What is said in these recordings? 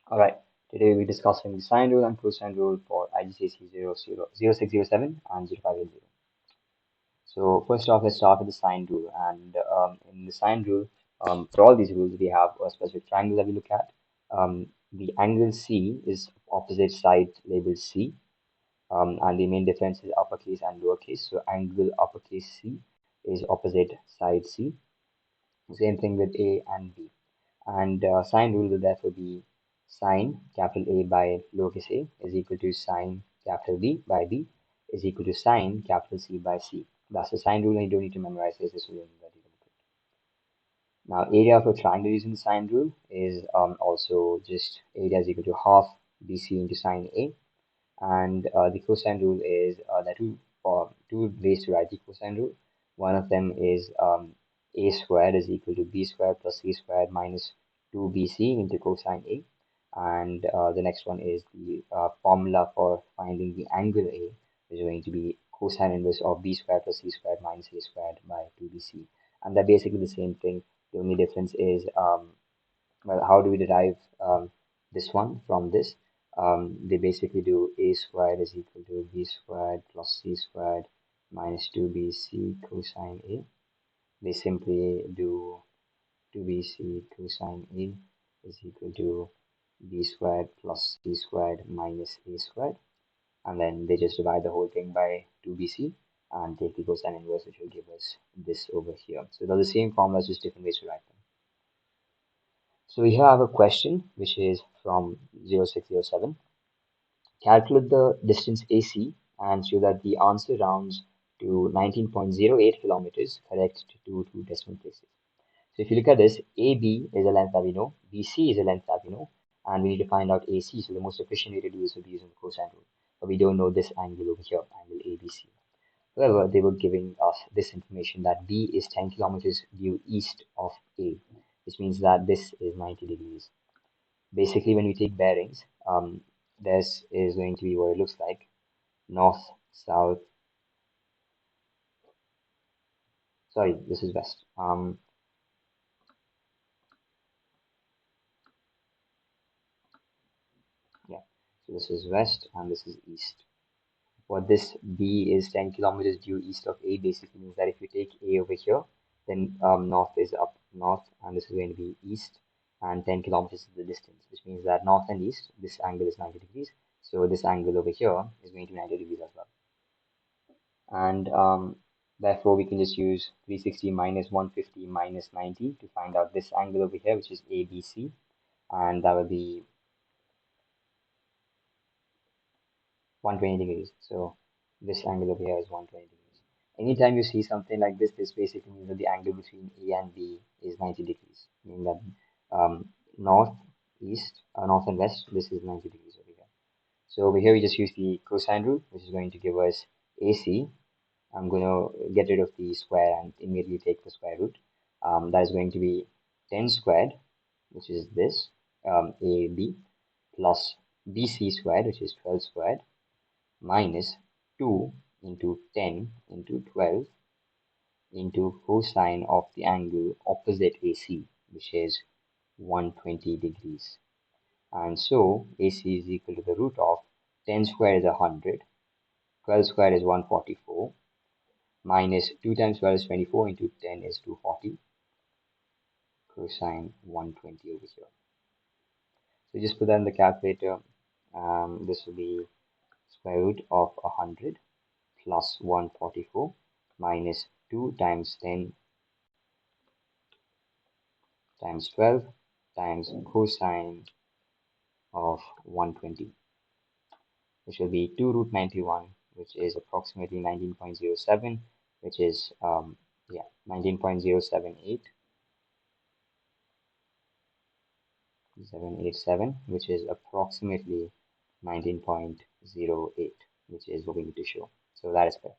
All right, today we're discussing the sine rule and cosine rule for IGCSE 0607 and 0580. So first off, let's start with the sine rule. And in the sine rule, for all these rules, we have a specific triangle that we look at. The angle C is opposite side labeled C, and the main difference is uppercase and lowercase. So angle uppercase C is opposite side C. Same thing with A and B. And sine rule will therefore be sine capital A by lowercase a is equal to sine capital B by B is equal to sine capital C by C. That's the sine rule, and you don't need to memorize this. This will be very limited. Now, area of a triangle using the sine rule is also just area is equal to half BC into sine A, and the cosine rule is there are two ways to write the cosine rule. One of them is a squared is equal to b squared plus c squared minus 2bc into cosine a, and the next one is the formula for finding the angle a is going to be cosine inverse of b squared plus c squared minus a squared by 2bc, and they're basically the same thing. The only difference is well, how do we derive this one from this? They basically do a squared is equal to b squared plus c squared minus 2bc cosine a. They simply do 2bc cosine a is equal to b squared plus c squared minus a squared. And then they just divide the whole thing by 2bc and take the cosine inverse, which will give us this over here. So they're the same formulas, just different ways to write them. So we have a question which is from 0607. Calculate the distance AC and show that the answer rounds to 19.08 kilometers, correct to two decimal places. So if you look at this, AB is a length that we know, BC is a length that we know, and we need to find out AC. So the most efficient way to do this would be using the cosine rule. But we don't know this angle over here, angle ABC. However, they were giving us this information that B is 10 kilometers due east of A, which means that this is 90 degrees. Basically, when we take bearings, this is going to be what it looks like: north, south. Sorry, this is west. Yeah. So this is west and this is east. What this B is 10 kilometers due east of A basically means that if you take A over here, then north is up north, and this is going to be east, and 10 kilometers is the distance, which means that north and east, this angle is 90 degrees. So this angle over here is going to be 90 degrees as well. And therefore we can just use 360 minus 150 minus 90 to find out this angle over here, which is ABC, and that will be 120 degrees. So this angle over here is 120 degrees. Anytime you see something like this basically means that the angle between A and B is 90 degrees, meaning that north, east, north and west, this is 90 degrees over here. So over here we just use the cosine rule, which is going to give us AC. I'm going to get rid of the square and immediately take the square root. That is going to be 10 squared, which is this, AB, plus BC squared, which is 12 squared, minus 2 into 10 into 12 into cosine of the angle opposite AC, which is 120 degrees. And so AC is equal to the root of 10 squared is 100, 12 squared is 144, minus 2 times 12 is 24 into 10 is 240, cosine 120 over here. So just put that in the calculator. This will be square root of 100 plus 144 minus 2 times 10 times 12 times cosine of 120, which will be 2 root 91, which is approximately 19.07, which is 19.078 787, which is approximately 19.08, which is what we need to show. So that is correct.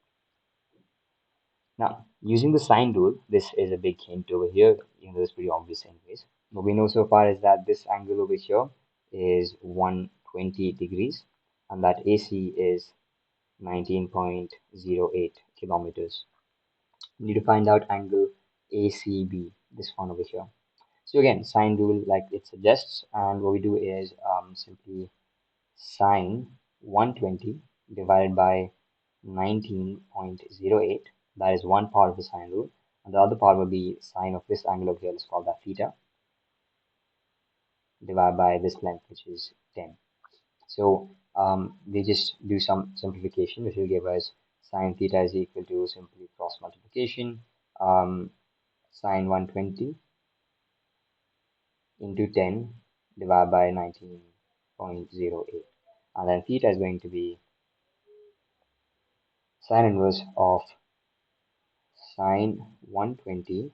Now, using the sine rule, this is a big hint over here, even though it's pretty obvious anyways. What we know so far is that this angle over here is 120 degrees, and that AC is 19.08 kilometers. We need to find out angle ACB, this one over here. So again, sine rule like it suggests, and what we do is simply sine 120 divided by 19.08. That is one part of the sine rule, and the other part will be sine of this angle over here. Let's call that theta, divided by this length, which is 10. So we just do some simplification, which will give us sine theta is equal to simply cross multiplication, sine 120 into 10 divided by 19.08. And then theta is going to be sine inverse of sine 120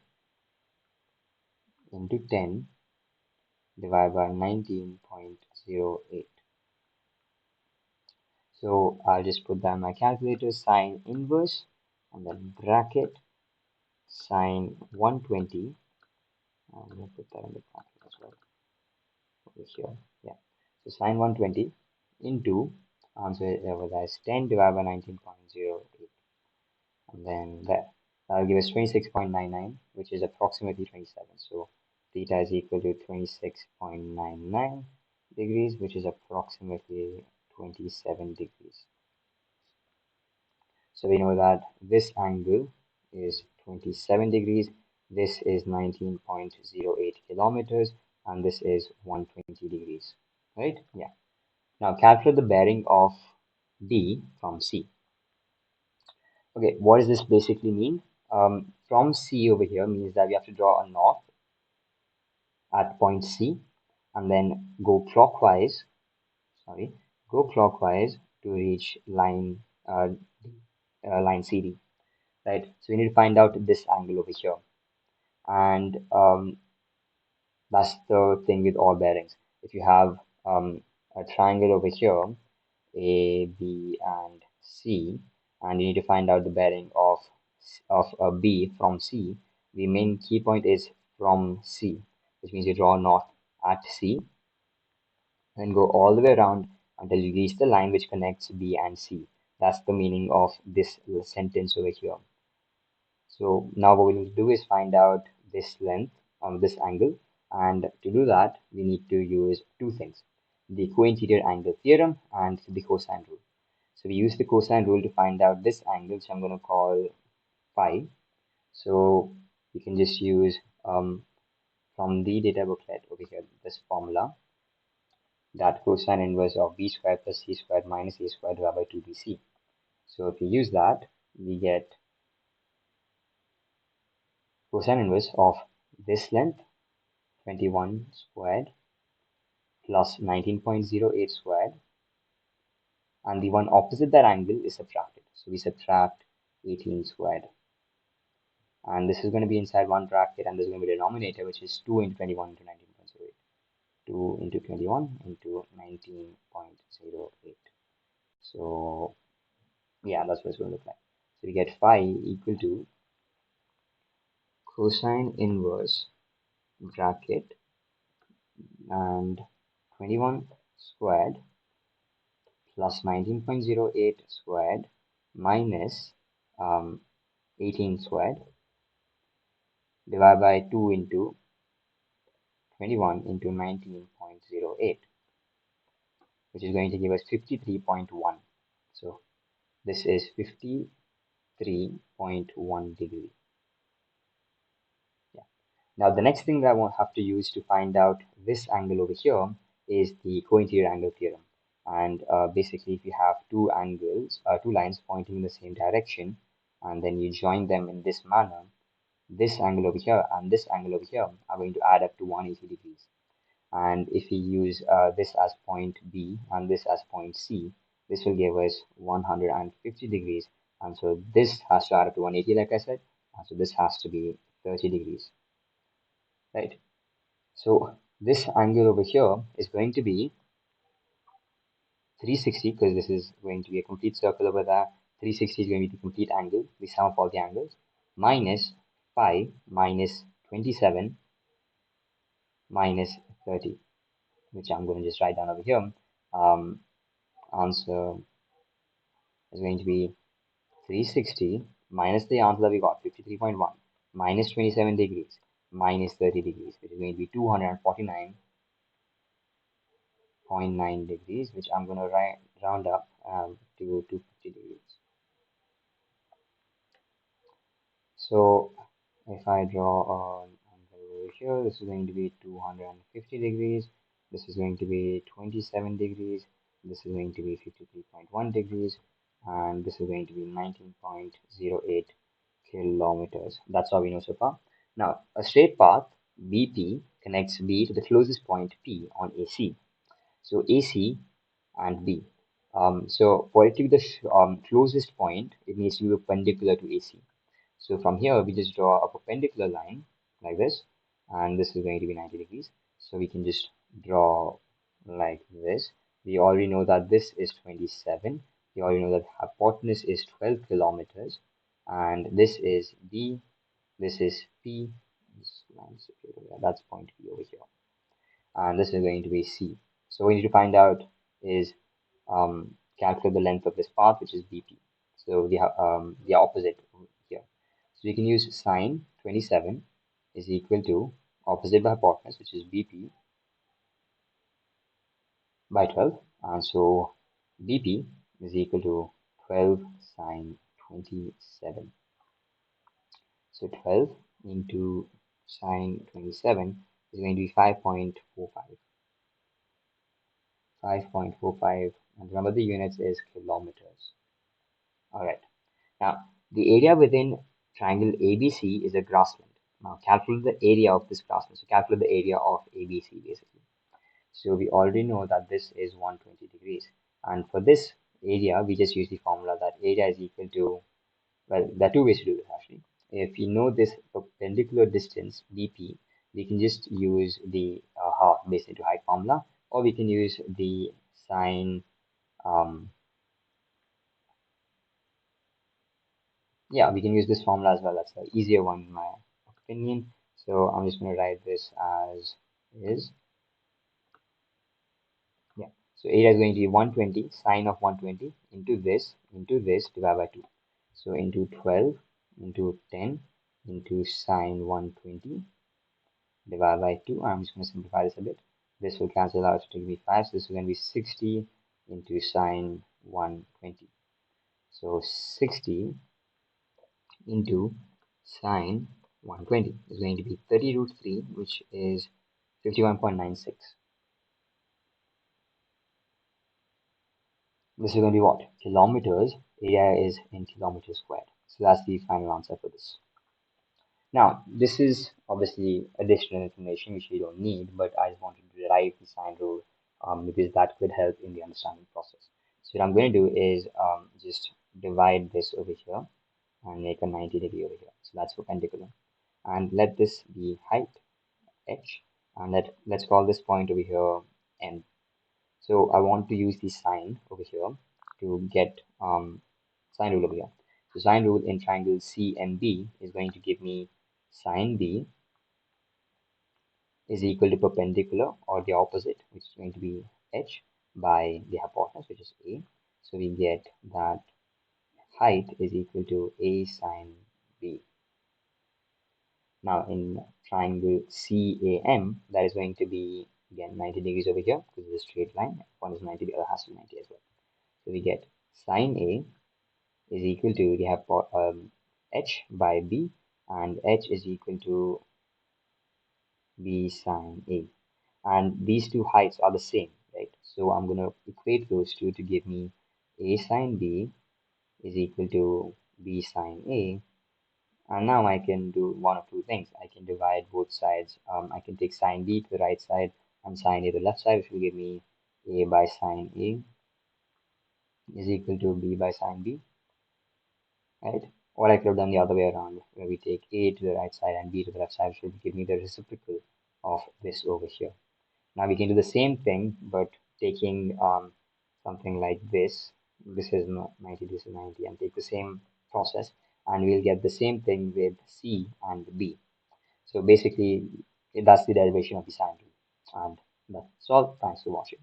into 10 divided by 19.08. So I'll just put down my calculator, sine inverse, and then bracket sine 120. I'm going to put that in the bracket as well over here. Yeah. So sine 120 into, answer over there is 10 divided by 19.08. And then that'll give us 26.99, which is approximately 27. So theta is equal to 26.99 degrees, which is approximately 27 degrees. So we know that this angle is 27 degrees, this is 19.08 kilometers, and this is 120 degrees, right? Yeah. Now calculate the bearing of D from C. Okay, what does this basically mean? From C over here means that we have to draw a north at point C and then go clockwise, to reach line CD, right? So we need to find out this angle over here. And that's the thing with all bearings. If you have a triangle over here, A, B, and C, and you need to find out the bearing of B from C, the main key point is from C, which means you draw north at C and go all the way around until you reach the line which connects B and C. That's the meaning of this sentence over here. So now what we need to do is find out this length, this angle, and to do that we need to use two things: the co-interior angle theorem and the cosine rule. So we use the cosine rule to find out this angle, which I'm going to call phi. So you can just use from the data booklet over here this formula, that cosine inverse of b squared plus c squared minus a squared divided by 2bc. So if we use that, we get cosine inverse of this length 21 squared plus 19.08 squared, and the one opposite that angle is subtracted. So we subtract 18 squared. And this is going to be inside one bracket, and this is going to be the denominator, which is 2 into 21 into 19.08. 2 into 21 into 19.08. So yeah, that's what it's going to look like. So we get phi equal to cosine inverse bracket and 21 squared plus 19.08 squared minus 18 squared divided by 2 into 21 into 19.08, which is going to give us 53.1. So this is 53.1 degree. Yeah. Now the next thing that I will have to use to find out this angle over here is the co-interior angle theorem. And basically, if you have two lines pointing in the same direction, and then you join them in this manner, this angle over here and this angle over here are going to add up to 180 degrees. And if we use this as point B and this as point C, this will give us 150 degrees. And so this has to add up to 180, like I said. And so this has to be 30 degrees, right? So this angle over here is going to be 360, because this is going to be a complete circle over there. 360 is going to be the complete angle, the sum of all the angles, minus 5 minus 27 minus 30, which I'm going to just write down over here. Answer is going to be 360 minus the answer that we got, 53.1, minus 27 degrees, minus 30 degrees, which is going to be 249.9 degrees, which I'm going to round up to 250 degrees. So if I draw a angle over here, this is going to be 250 degrees, this is going to be 27 degrees, this is going to be 53.1 degrees, and this is going to be 19.08 kilometers. That's all we know so far. Now, a straight path BP connects B to the closest point P on AC. So AC and B. So for it to be the closest point, it needs to be perpendicular to AC. So from here, we just draw a perpendicular line like this, and this is going to be 90 degrees. So we can just draw like this. We already know that this is 27. We already know that hypotenuse is 12 kilometers, and this is B, this is P, this line is over there, that's point P over here, and this is going to be C. So we need to find out is calculate the length of this path, which is BP. So we have the opposite here. So we can use sine 27 is equal to opposite by hypotenuse, which is BP by 12. And so BP is equal to 12 sine 27. So 12 into sine 27 is going to be 5.45. 5.45, and remember the units is kilometers. All right. Now, the area within triangle ABC is a grassland. Now, calculate the area of this grassland. So, calculate the area of ABC basically. So, we already know that this is 120 degrees. And for this area, we just use the formula that area is equal to, well, there are two ways to do this actually. If you know this perpendicular distance, BP, we can just use the half base into height formula, or we can use the sine um, yeah, we can use this formula as well. That's the easier one in my opinion. So I'm just going to write this as is. Yeah. So area is going to be 120 sine of 120 into this divided by 2. So into 12 into 10 into sine 120 divided by 2. I'm just going to simplify this a bit. This will cancel out to give me 5. So this is going to be 60 into sine 120. So 60 into sine 120 is going to be 30 root 3, which is 51.96. This is going to be what? Kilometers. Area is in kilometers squared. So that's the final answer for this. Now, this is obviously additional information which we don't need, but I just wanted to derive the sine rule because that could help in the understanding process. So what I'm going to do is just divide this over here and make a 90-degree over here. So that's perpendicular. And let this be height h, and let's call this point over here n. So I want to use the sine over here to get sine rule over here. So sine rule in triangle CMB is going to give me sine B is equal to perpendicular or the opposite, which is going to be h by the hypotenuse, which is a. So we get that height is equal to a sine B. Now in triangle CAM, that is going to be again 90 degrees over here because it's a straight line. One is 90, the other has to be 90 as well. So we get sine A is equal to, we have h by b, and h is equal to b sine A. And these two heights are the same, right? So I'm going to equate those two to give me a sine B is equal to b sine A. And now I can do one of two things. I can divide both sides. I can take sine B to the right side and sine A to the left side, which will give me A by sine A is equal to B by sine B, right? Or I could have done the other way around, where we take A to the right side and B to the left side, which will give me the reciprocal of this over here. Now we can do the same thing, but taking something like this. This is 90, this is 90, and take the same process, and we'll get the same thing with C and B. So basically, that's the derivation of the sine rule. And that's all. Thanks for watching.